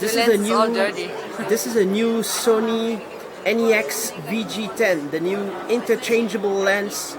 This the is a lens is all new. dirty. This is a new Sony NEX-VG10, the new interchangeable lens.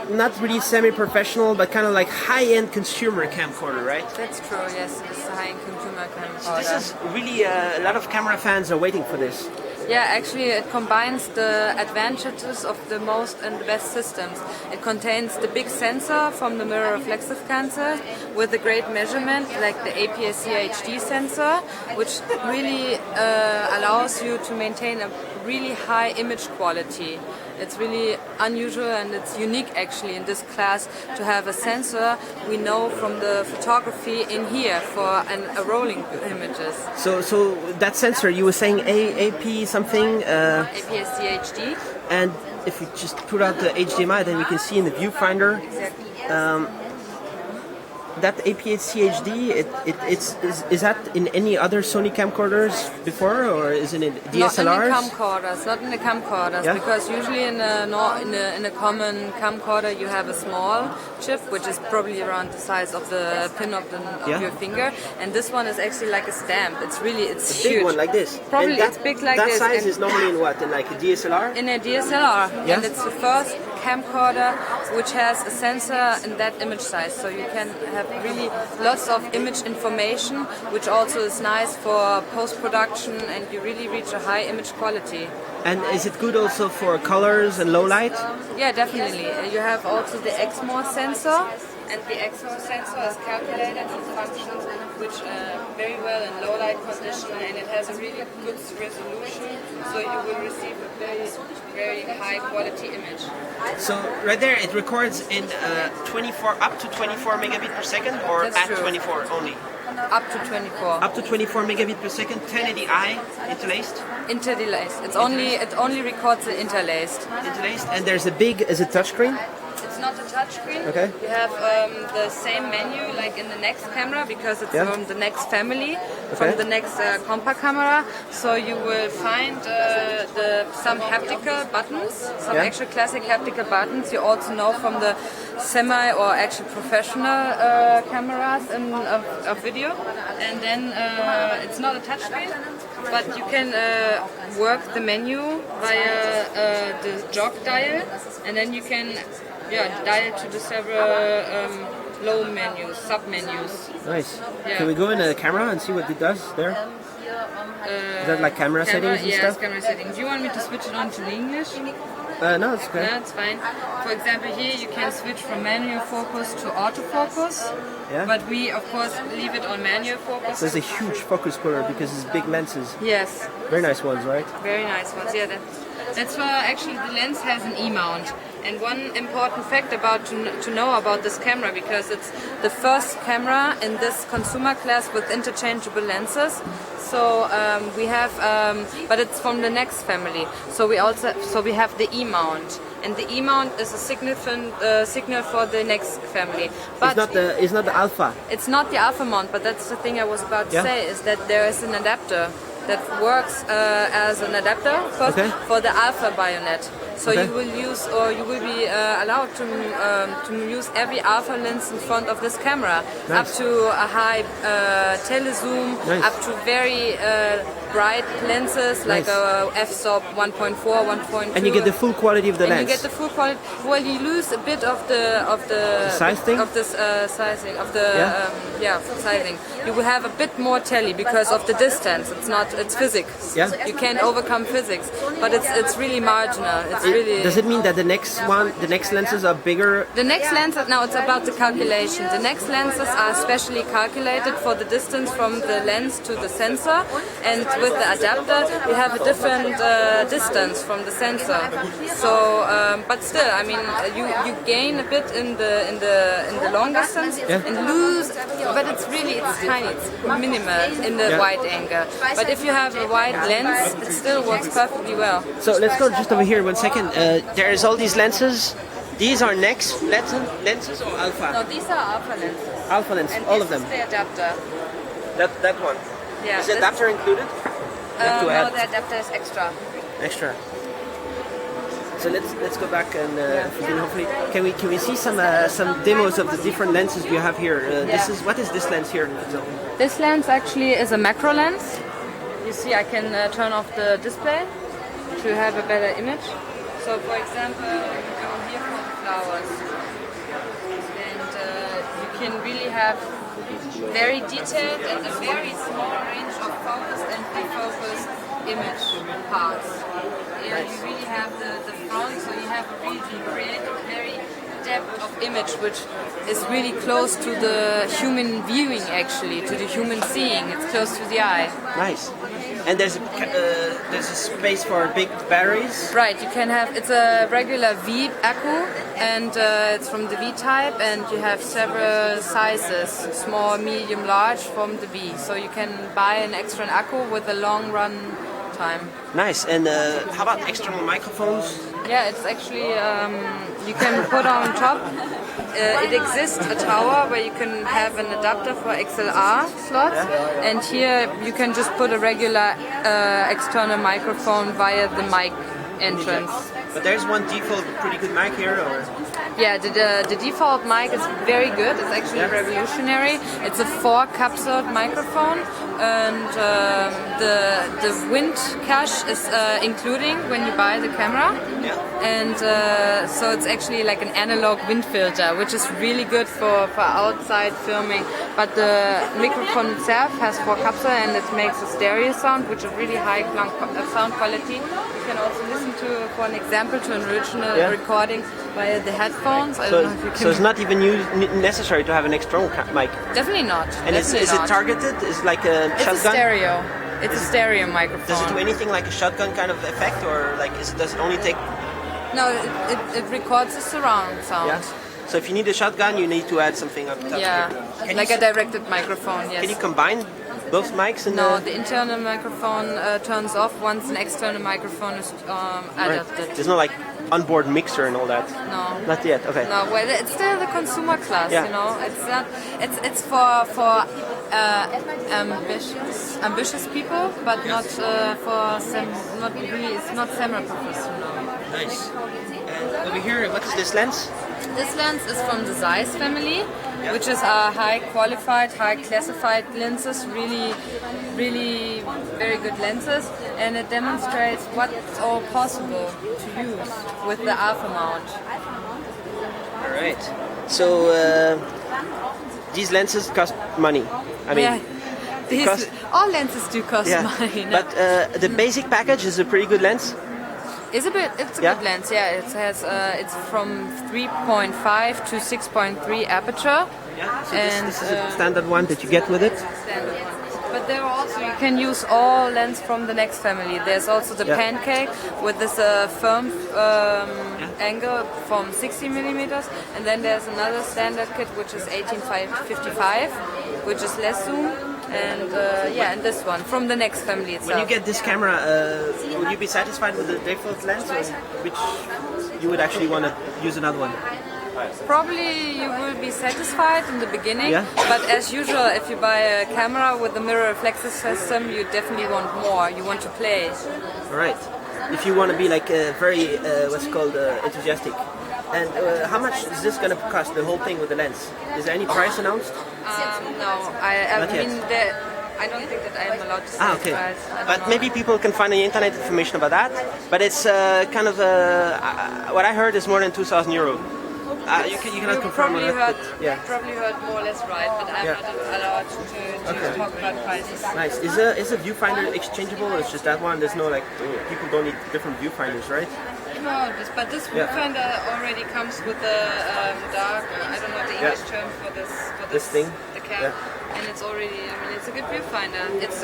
Not really semi-professional, but kind of like high-end consumer camcorder, right? That's true, yes. It's a high-end consumer camcorder. So this is really a lot of camera fans are waiting for this. Yeah, actually it combines the advantages of the most and the best systems. It contains the big sensor from the mirror reflexive sensor with a great measurement like the APS-C HD sensor, which really allows you to maintain a really high image quality. It's really unusual and it's unique actually in this class to have a sensor we know from the photography in here for a rolling images. So that sensor, you were saying AP something? APS-C HD. And if you just put out the HDMI, then we can see in the viewfinder. Exactly. That APS-C HD, is that in any other Sony camcorders before, or is it in DSLRs? Not in the camcorders, Yeah? because usually in a common camcorder you have a small chip, which is probably around the size of the pin of your finger, and this one is actually like a stamp. It's huge. Big one like this. Probably and it's big like that this. That size is normally in what? In like a DSLR? In a DSLR, Yeah? and it's the first camcorder which has a sensor in that image size, so you can have really lots of image information, which also is nice for post-production, and you really reach a high image quality. And is it good also for colors and low light? Yeah, definitely. You have also the XMOR sensor, and the XMOR sensor is calculated and functions which very well in low light condition, and it has a really good resolution, so you will receive a very high quality image. So right there it records in 24 up to 24 megabit per second, or That's at true. 24 only? Up to 24. Up to 24 megabit per second, 1080i interlaced? Interlaced. It only records the interlaced. Interlaced, and there's a big, is it touchscreen? It's not a touchscreen. Okay. You have the same menu like in the Nex camera, because it's Yeah. from the Nex family, Okay. from the Nex compact camera. So you will find some haptical buttons, some Yeah. actual classic haptical buttons. You also know from the semi or actually professional cameras of video. And then it's not a touchscreen, but you can work the menu via the jog dial, and then you can dial to the several low menus, sub-menus. Nice. Yeah. Can we go in the camera and see what it does there? Is that like camera settings and yes, stuff? camera settings. Do you want me to switch it on to English? No, it's okay. That's fine. For example, here you can switch from manual focus to autofocus. Yeah. But we, of course, leave it on manual focus. There's a huge focus puller because it's big lenses. Yes. Very nice ones, right? Very nice ones, yeah. That's why actually the lens has an E-mount. And one important fact to know about this camera, because it's the first camera in this consumer class with interchangeable lenses. So we have, but it's from the Nex family. So we have the E-mount, and the E-mount is a signal for the Nex family. But it's not the Alpha. It's not the Alpha mount, but that's the thing I was about to say, is that there is an adapter that works as an adapter for the Alpha bayonet. So you will use, or you will be allowed to use every Alpha lens in front of this camera, up to a high telezoom, up to very bright lenses like a f-stop 1.4, 1.2. And you get the full quality of the lens. And you get the full quality. Well, you lose a bit of the size thing? Of this sizing of the sizing. You will have a bit more tele because of the distance. It's physics. Yeah. You can't overcome physics, but it's really marginal. It's really. Does it mean that the next lenses are bigger? The next lenses, now it's about the calculation. The next lenses are specially calculated for the distance from the lens to the sensor, and with the adapter we have a different distance from the sensor. So, but still, I mean, you gain a bit in the long distance and lose, but it's tiny, it's minimal in the wide angle. But if you have a wide lens, it still works perfectly well. So let's go just over here 1 second. There's all these lenses. These are Nex lenses or Alpha? No, these are Alpha lenses. Alpha lenses, and all of them. This is the adapter. That one. Yeah. Is the adapter included? No, the adapter is extra. Extra. So let's go back and if we can hopefully can we see some demos of the different lenses we have here? What is this lens here? For example? This lens actually is a macro lens. You see, I can turn off the display to have a better image. So, for example, you go here for the flowers, and you can really have very detailed and a very small range of focus and defocus image parts. Yeah, you really have the front, so you have a really creative, very depth of image, which is really close to the human viewing, actually, to the human seeing. It's close to the eye. Nice. And there's a space for big batteries. Right, you can have, it's a regular V accu, and it's from the V type, and you have several sizes, small, medium, large, from the V. So you can buy an extra accu with a long run time. Nice. And how about external microphones? Yeah, it's actually, you can put on top. It exists a tower where you can have an adapter for XLR slots, and here you can just put a regular external microphone via the mic entrance. But there's one default pretty good mic here, or? Yeah, the default mic is very good. It's actually revolutionary. It's a 4-capsule microphone, and the wind cache is including when you buy the camera. Yeah. And so it's actually like an analog wind filter, which is really good for outside filming. But the microphone itself has 4 capsules, and it makes a stereo sound, which is really high sound quality. You can also listen to, for an example, to an original recording via the headphones. I don't know if you can. So it's not even necessary to have an external mic? Definitely not. And is it targeted? Is it like a shotgun? It's a stereo. It's a stereo microphone. Does it do anything like a shotgun kind of effect, or like does it only take? No, it records the surround sound. Yeah. So if you need a shotgun, you need to add something up top. Yeah, like a directed microphone. Yes. Can you combine both mics? No, the internal microphone turns off once an external microphone is adapted. There's no like onboard mixer and all that. No. Not yet. Okay. No, well, it's still the consumer class. You know, it's not. It's for ambitious people, but not for not really. It's not semi-professional. Nice. And over here, what is this lens? This lens is from the Zeiss family, which is a high qualified, high classified lenses, really very good lenses, and it demonstrates what's all possible to use with the Alpha mount. Alright, so these lenses cost money. I mean, all lenses do cost money. No? But the basic package is a pretty good lens. It's a good lens, yeah. It has it's from 3.5 to 6.3 aperture. Yeah. So this is a standard one that you get with it. Standard one. But there are also you can use all lenses from the NEX family. There's also the Pancake with this firm angle from 60 millimeters, and then there's another standard kit which is 1855, which is less zoom. And and this one from the NEX family itself. When you get this camera, would you be satisfied with the default lens, or which you would actually want to use another one? Probably you will be satisfied in the beginning, but as usual, if you buy a camera with a mirror reflexive system, you definitely want more. You want to play. Right. If you want to be like very what's called enthusiastic. And how much is this going to cost, the whole thing with the lens? Is there any price announced? No, I mean, I don't think that I am allowed to say the price. But maybe people can find on the internet information about that. But it's kind of, what I heard is more than 2,000 euro. You cannot confirm that. Probably heard more or less right, but I'm not allowed to talk about prices. Nice. Is a viewfinder exchangeable, or is just that one? There's no like, people don't need different viewfinders, right? No, but this viewfinder already comes with the dark, I don't know the English term for this thing? The cam. And it's already, I mean, it's a good viewfinder. It's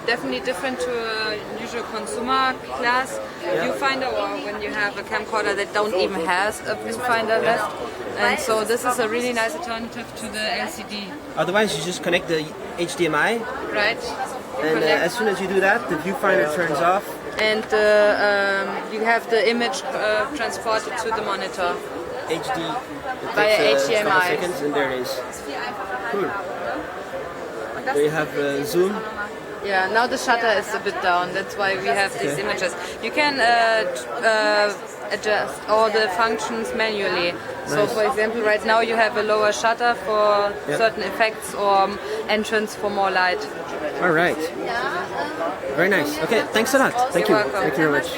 definitely different to a usual consumer class viewfinder, or when you have a camcorder that don't even has a viewfinder left. And so this is a really nice alternative to the LCD. Otherwise, you just connect the HDMI. Right. And as soon as you do that, the viewfinder turns off. And you have the image transported to the monitor. HD. Via HDMI. Couple seconds, and there it is. Cool. There you have zoom. Yeah, now the shutter is a bit down. That's why we have these images. You can adjust all the functions manually. So for example, right now you have a lower shutter for certain effects or entrance for more light. All right. Very nice. Okay, thanks a lot. Thank you. You're welcome. Thank you very much.